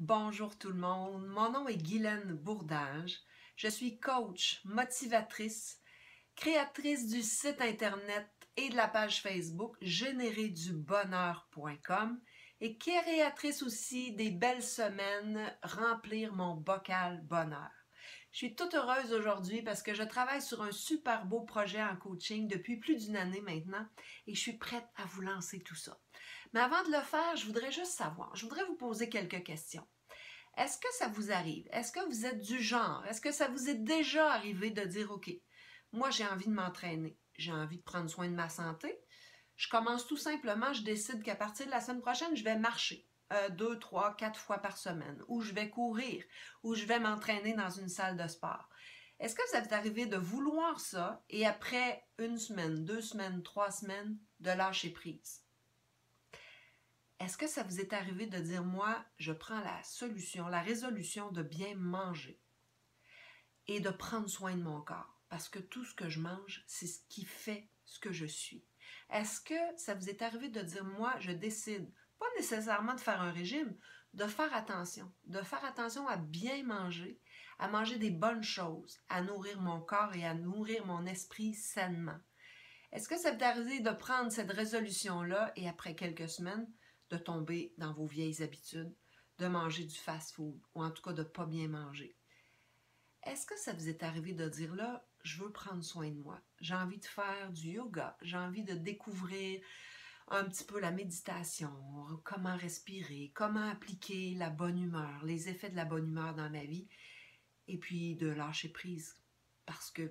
Bonjour tout le monde, mon nom est Guylaine Bourdage. Je suis coach, motivatrice, créatrice du site internet et de la page Facebook générerdubonheur.com et créatrice aussi des belles semaines Remplir mon bocal bonheur. Je suis toute heureuse aujourd'hui parce que je travaille sur un super beau projet en coaching depuis plus d'une année maintenant et je suis prête à vous lancer tout ça. Mais avant de le faire, je voudrais juste savoir, je voudrais vous poser quelques questions. Est-ce que ça vous arrive? Est-ce que vous êtes du genre? Est-ce que ça vous est déjà arrivé de dire, OK, moi j'ai envie de m'entraîner, j'ai envie de prendre soin de ma santé, je commence tout simplement, je décide qu'à partir de la semaine prochaine, je vais marcher 2, 3, 4 fois par semaine, ou je vais courir, ou je vais m'entraîner dans une salle de sport. Est-ce que ça vous est arrivé de vouloir ça et après une semaine, 2 semaines, 3 semaines, de lâcher prise? Est-ce que ça vous est arrivé de dire, moi, je prends la solution, la résolution de bien manger et de prendre soin de mon corps? Parce que tout ce que je mange, c'est ce qui fait ce que je suis. Est-ce que ça vous est arrivé de dire, moi, je décide, pas nécessairement de faire un régime, de faire attention à bien manger, à manger des bonnes choses, à nourrir mon corps et à nourrir mon esprit sainement? Est-ce que ça vous est arrivé de prendre cette résolution-là et après quelques semaines, de tomber dans vos vieilles habitudes, de manger du fast-food ou en tout cas de ne pas bien manger? Est-ce que ça vous est arrivé de dire là, je veux prendre soin de moi, j'ai envie de faire du yoga, j'ai envie de découvrir un petit peu la méditation, comment respirer, comment appliquer la bonne humeur, les effets de la bonne humeur dans ma vie, et puis de lâcher prise parce que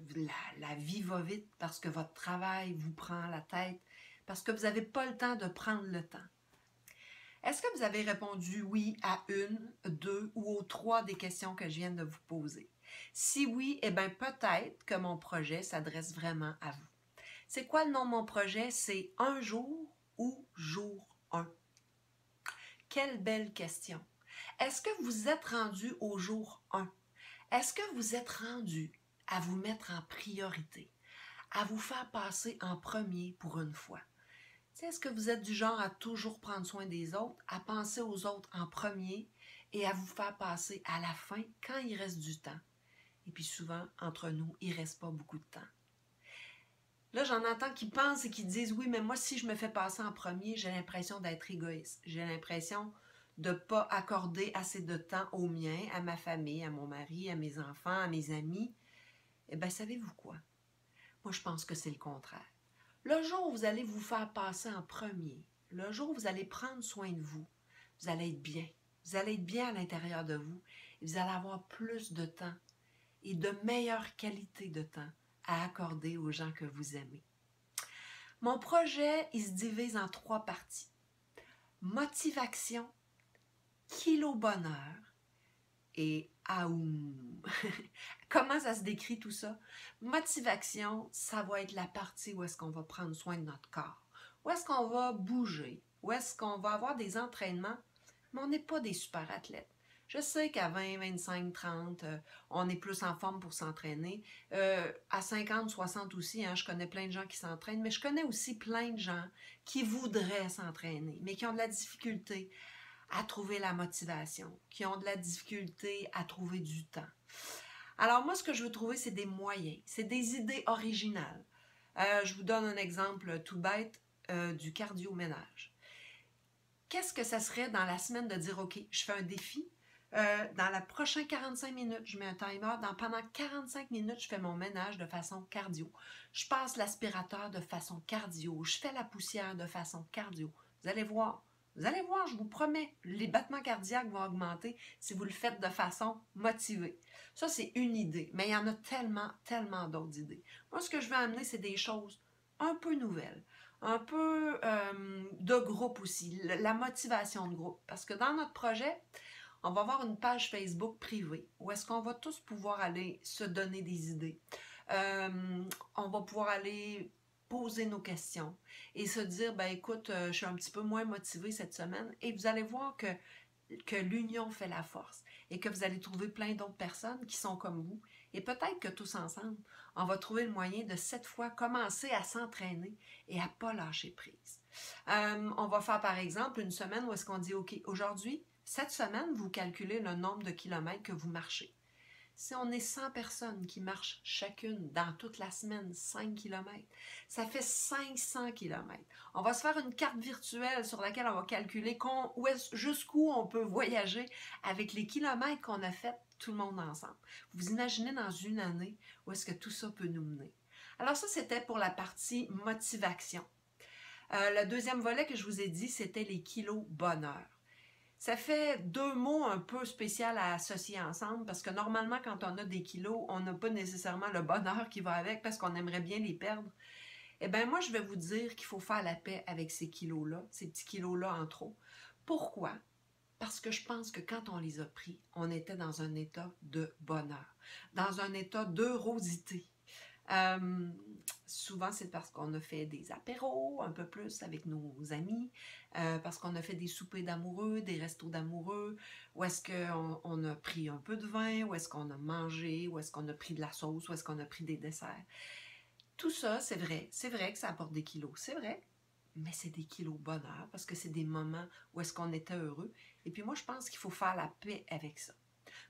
la vie va vite, parce que votre travail vous prend la tête, parce que vous n'avez pas le temps de prendre le temps. Est-ce que vous avez répondu oui à une, deux ou aux trois des questions que je viens de vous poser? Si oui, eh bien peut-être que mon projet s'adresse vraiment à vous. C'est quoi le nom de mon projet? C'est Un jour ou Jour 1? Quelle belle question! Est-ce que vous êtes rendu au jour 1? Est-ce que vous êtes rendu à vous mettre en priorité, à vous faire passer en premier pour une fois? Est-ce que vous êtes du genre à toujours prendre soin des autres, à penser aux autres en premier et à vous faire passer à la fin quand il reste du temps? Et puis souvent, entre nous, il ne reste pas beaucoup de temps. Là, j'en entends qui pensent et qui disent, oui, mais moi, si je me fais passer en premier, j'ai l'impression d'être égoïste. J'ai l'impression de ne pas accorder assez de temps aux miens, à ma famille, à mon mari, à mes enfants, à mes amis. Eh bien, savez-vous quoi? Moi, je pense que c'est le contraire. Le jour où vous allez vous faire passer en premier, le jour où vous allez prendre soin de vous, vous allez être bien. Vous allez être bien à l'intérieur de vous et vous allez avoir plus de temps et de meilleure qualité de temps à accorder aux gens que vous aimez. Mon projet, il se divise en 3 parties. Motivation, kilo bonheur et aoum. Comment ça se décrit tout ça? Motivation, ça va être la partie où est-ce qu'on va prendre soin de notre corps, où est-ce qu'on va bouger, où est-ce qu'on va avoir des entraînements, mais on n'est pas des super athlètes. Je sais qu'à 20, 25, 30, on est plus en forme pour s'entraîner. À 50, 60 aussi, je connais plein de gens qui s'entraînent, mais je connais aussi plein de gens qui voudraient s'entraîner, mais qui ont de la difficulté à trouver la motivation, qui ont de la difficulté à trouver du temps. Alors moi, ce que je veux trouver, c'est des moyens, c'est des idées originales. Je vous donne un exemple tout bête du cardio-ménage. Qu'est-ce que ça serait dans la semaine de dire, OK, je fais un défi, dans la prochaine 45 minutes, je mets un timer, pendant 45 minutes, je fais mon ménage de façon cardio. Je passe l'aspirateur de façon cardio, je fais la poussière de façon cardio. Vous allez voir, je vous promets, les battements cardiaques vont augmenter si vous le faites de façon motivée. Ça, c'est une idée, mais il y en a tellement, tellement d'autres idées. Moi, ce que je veux amener, c'est des choses un peu nouvelles, un peu de groupe aussi, la motivation de groupe. Parce que dans notre projet, on va avoir une page Facebook privée où est-ce qu'on va tous pouvoir aller se donner des idées. On va pouvoir aller poser nos questions et se dire, ben écoute, je suis un petit peu moins motivée cette semaine et vous allez voir que l'union fait la force et que vous allez trouver plein d'autres personnes qui sont comme vous et peut-être que tous ensemble, on va trouver le moyen de cette fois commencer à s'entraîner et à ne pas lâcher prise. On va faire par exemple une semaine où est-ce qu'on dit, OK, aujourd'hui, Cette semaine, vous calculez le nombre de kilomètres que vous marchez. Si on est 100 personnes qui marchent chacune dans toute la semaine 5 kilomètres, ça fait 500 kilomètres. On va se faire une carte virtuelle sur laquelle on va calculer jusqu'où on peut voyager avec les kilomètres qu'on a fait tout le monde ensemble. Vous imaginez dans une année où est-ce que tout ça peut nous mener. Alors ça, c'était pour la partie motivation. Le deuxième volet que je vous ai dit, c'était les kilos bonheur. Ça fait deux mots un peu spéciaux à associer ensemble parce que normalement, quand on a des kilos, on n'a pas nécessairement le bonheur qui va avec parce qu'on aimerait bien les perdre. Eh bien, moi, je vais vous dire qu'il faut faire la paix avec ces kilos-là, ces petits kilos-là en trop. Pourquoi? Parce que je pense que quand on les a pris, on était dans un état de bonheur, dans un état d'heurosité. Souvent, c'est parce qu'on a fait des apéros un peu plus avec nos amis, parce qu'on a fait des soupers d'amoureux, des restos d'amoureux, où est-ce qu'on a pris un peu de vin, où est-ce qu'on a mangé, où est-ce qu'on a pris de la sauce, où est-ce qu'on a pris des desserts. Tout ça, c'est vrai que ça apporte des kilos, c'est vrai, mais c'est des kilos bonheur, parce que c'est des moments où est-ce qu'on était heureux. Et puis moi, je pense qu'il faut faire la paix avec ça.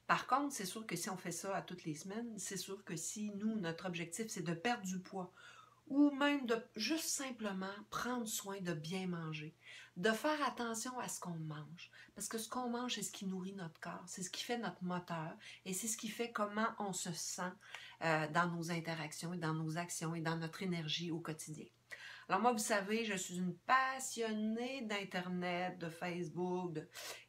Par contre, c'est sûr que si on fait ça à toutes les semaines, c'est sûr que si nous, notre objectif, c'est de perdre du poids ou même de juste simplement prendre soin de bien manger, de faire attention à ce qu'on mange, parce que ce qu'on mange, c'est ce qui nourrit notre corps, c'est ce qui fait notre moteur et c'est ce qui fait comment on se sent dans nos interactions et dans nos actions et dans notre énergie au quotidien. Alors moi, vous savez, je suis une passionnée d'Internet, de Facebook,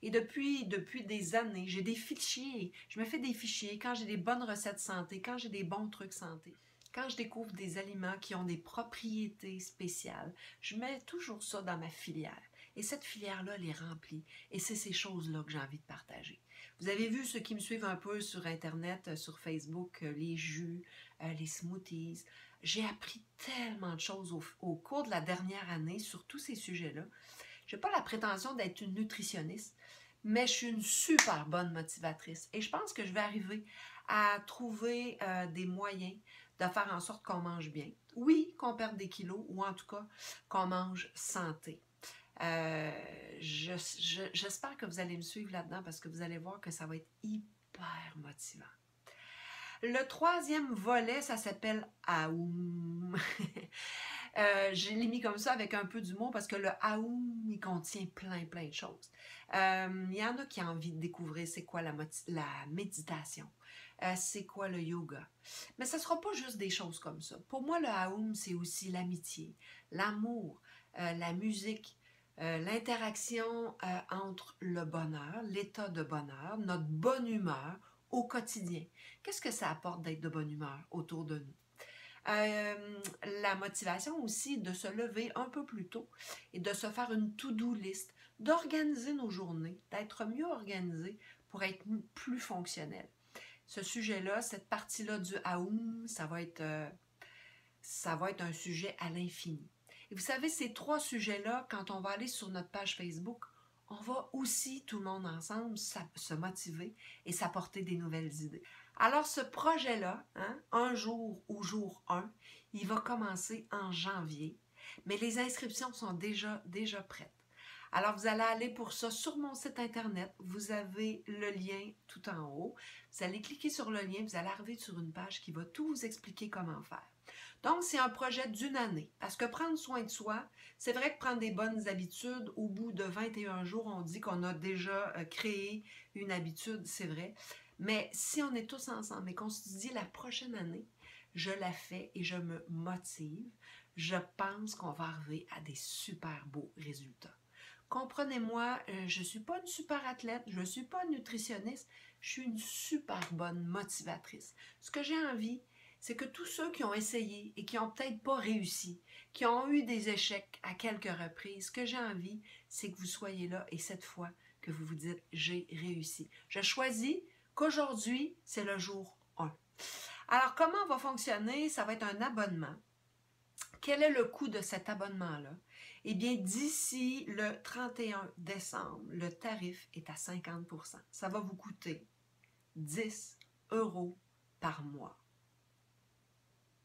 et depuis des années, j'ai des fichiers. Je me fais des fichiers quand j'ai des bonnes recettes santé, quand j'ai des bons trucs santé. Quand je découvre des aliments qui ont des propriétés spéciales, je mets toujours ça dans ma filière. Et cette filière-là, elle est remplie. Et c'est ces choses-là que j'ai envie de partager. Vous avez vu ceux qui me suivent un peu sur Internet, sur Facebook, les jus, les smoothies. J'ai appris tellement de choses au cours de la dernière année sur tous ces sujets-là. Je n'ai pas la prétention d'être une nutritionniste, mais je suis une super bonne motivatrice. Et je pense que je vais arriver à trouver des moyens de faire en sorte qu'on mange bien. Oui, qu'on perde des kilos, ou en tout cas qu'on mange santé. J'espère que vous allez me suivre là-dedans parce que vous allez voir que ça va être hyper motivant. Le troisième volet, ça s'appelle Aoum. Je l'ai mis comme ça avec un peu d'humour parce que le Aoum, il contient plein de choses. Il y en a qui ont envie de découvrir c'est quoi la méditation, c'est quoi le yoga. Mais ce ne sera pas juste des choses comme ça. Pour moi, le Aoum, c'est aussi l'amitié, l'amour, la musique, l'interaction entre le bonheur, l'état de bonheur, notre bonne humeur au quotidien. Qu'est-ce que ça apporte d'être de bonne humeur autour de nous? La motivation aussi de se lever un peu plus tôt et de se faire une to-do list, d'organiser nos journées, d'être mieux organisé pour être plus fonctionnel. Ce sujet-là, cette partie-là du Aoum, ça va être un sujet à l'infini. Et vous savez, ces trois sujets-là, quand on va aller sur notre page Facebook, on va aussi, tout le monde ensemble, se motiver et s'apporter des nouvelles idées. Alors, ce projet-là, un jour ou jour 1, il va commencer en janvier, mais les inscriptions sont déjà prêtes. Alors, vous allez aller pour ça sur mon site Internet. Vous avez le lien tout en haut. Vous allez cliquer sur le lien, vous allez arriver sur une page qui va tout vous expliquer comment faire. Donc, c'est un projet d'une année. Parce que prendre soin de soi, c'est vrai que prendre des bonnes habitudes, au bout de 21 jours, on dit qu'on a déjà créé une habitude, c'est vrai. Mais si on est tous ensemble et qu'on se dit la prochaine année, je la fais et je me motive, je pense qu'on va arriver à des super beaux résultats. Comprenez-moi, je ne suis pas une super athlète, je ne suis pas une nutritionniste, je suis une super bonne motivatrice. Ce que j'ai envie, c'est que tous ceux qui ont essayé et qui n'ont peut-être pas réussi, qui ont eu des échecs à quelques reprises, ce que j'ai envie, c'est que vous soyez là et cette fois que vous vous dites « j'ai réussi ». Je choisis qu'aujourd'hui, c'est le jour 1. Alors, comment va fonctionner? Ça va être un abonnement. Quel est le coût de cet abonnement-là? Eh bien, d'ici le 31 décembre, le tarif est à 50%. Ça va vous coûter 10 € par mois.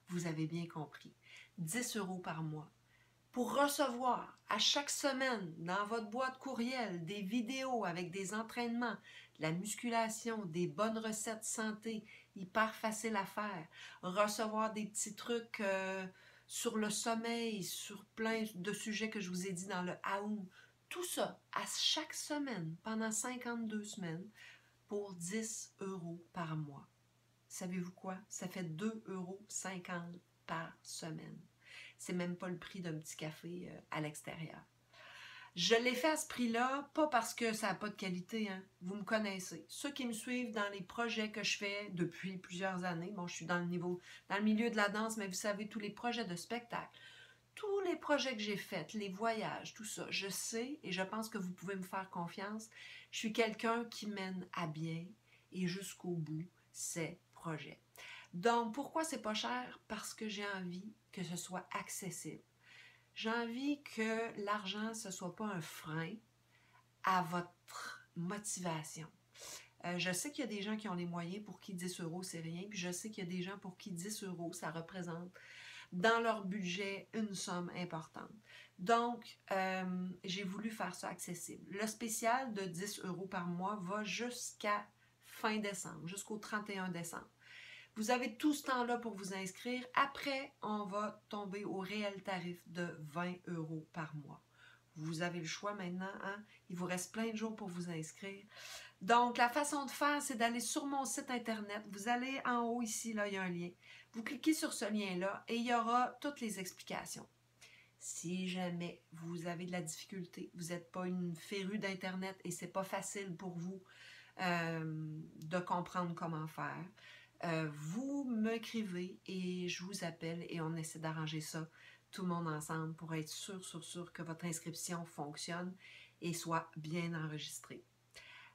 Vous avez bien compris. 10 € par mois pour recevoir à chaque semaine dans votre boîte courriel des vidéos avec des entraînements, de la musculation, des bonnes recettes santé, hyper facile à faire, recevoir des petits trucs sur le sommeil, sur plein de sujets que je vous ai dit dans le Aoum, tout ça à chaque semaine pendant 52 semaines pour 10 € par mois. Savez-vous quoi? Ça fait 2,50 € par semaine. C'est même pas le prix d'un petit café à l'extérieur. Je l'ai fait à ce prix-là, pas parce que ça n'a pas de qualité, hein. Vous me connaissez. Ceux qui me suivent dans les projets que je fais depuis plusieurs années, bon, je suis dans le milieu de la danse, mais vous savez, tous les projets de spectacle, tous les projets que j'ai faits, les voyages, tout ça, je sais et je pense que vous pouvez me faire confiance. Je suis quelqu'un qui mène à bien et jusqu'au bout ses projets. Donc, pourquoi c'est pas cher? Parce que j'ai envie que ce soit accessible. J'ai envie que l'argent, ce ne soit pas un frein à votre motivation. Je sais qu'il y a des gens qui ont les moyens pour qui 10 €, c'est rien. Puis je sais qu'il y a des gens pour qui 10 €, ça représente dans leur budget une somme importante. Donc, j'ai voulu faire ça accessible. Le spécial de 10 € par mois va jusqu'à fin décembre, jusqu'au 31 décembre. Vous avez tout ce temps-là pour vous inscrire. Après, on va tomber au réel tarif de 20 € par mois. Vous avez le choix maintenant, hein? Il vous reste plein de jours pour vous inscrire. Donc, la façon de faire, c'est d'aller sur mon site internet. Vous allez en haut ici, là, il y a un lien. Vous cliquez sur ce lien-là et il y aura toutes les explications. Si jamais vous avez de la difficulté, vous n'êtes pas une férue d'Internet et c'est pas facile pour vous de comprendre comment faire, vous m'écrivez et je vous appelle et on essaie d'arranger ça tout le monde ensemble pour être sûr que votre inscription fonctionne et soit bien enregistrée.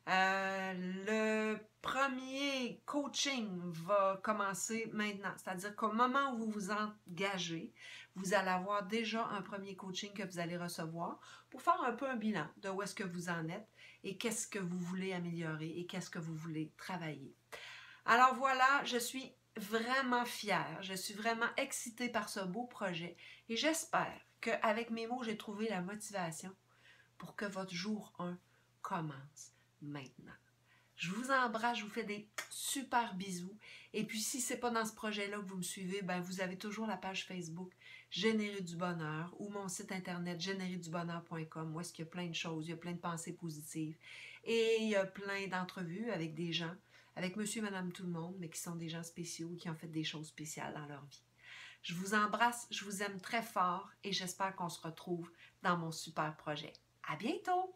Le premier coaching va commencer maintenant, c'est-à-dire qu'au moment où vous vous engagez, vous allez avoir déjà un premier coaching que vous allez recevoir pour faire un peu un bilan de où est-ce que vous en êtes et qu'est-ce que vous voulez améliorer et qu'est-ce que vous voulez travailler. Alors voilà, je suis vraiment fière, je suis vraiment excitée par ce beau projet et j'espère qu'avec mes mots, j'ai trouvé la motivation pour que votre jour 1 commence maintenant. Je vous embrasse, je vous fais des super bisous. Et puis, si ce n'est pas dans ce projet-là que vous me suivez, ben, vous avez toujours la page Facebook Générer du bonheur ou mon site internet générerdubonheur.com où est-ce qu'il y a plein de choses, il y a plein de pensées positives. Et il y a plein d'entrevues avec des gens, avec monsieur et madame tout le monde, mais qui sont des gens spéciaux, qui ont fait des choses spéciales dans leur vie. Je vous embrasse, je vous aime très fort et j'espère qu'on se retrouve dans mon super projet. À bientôt!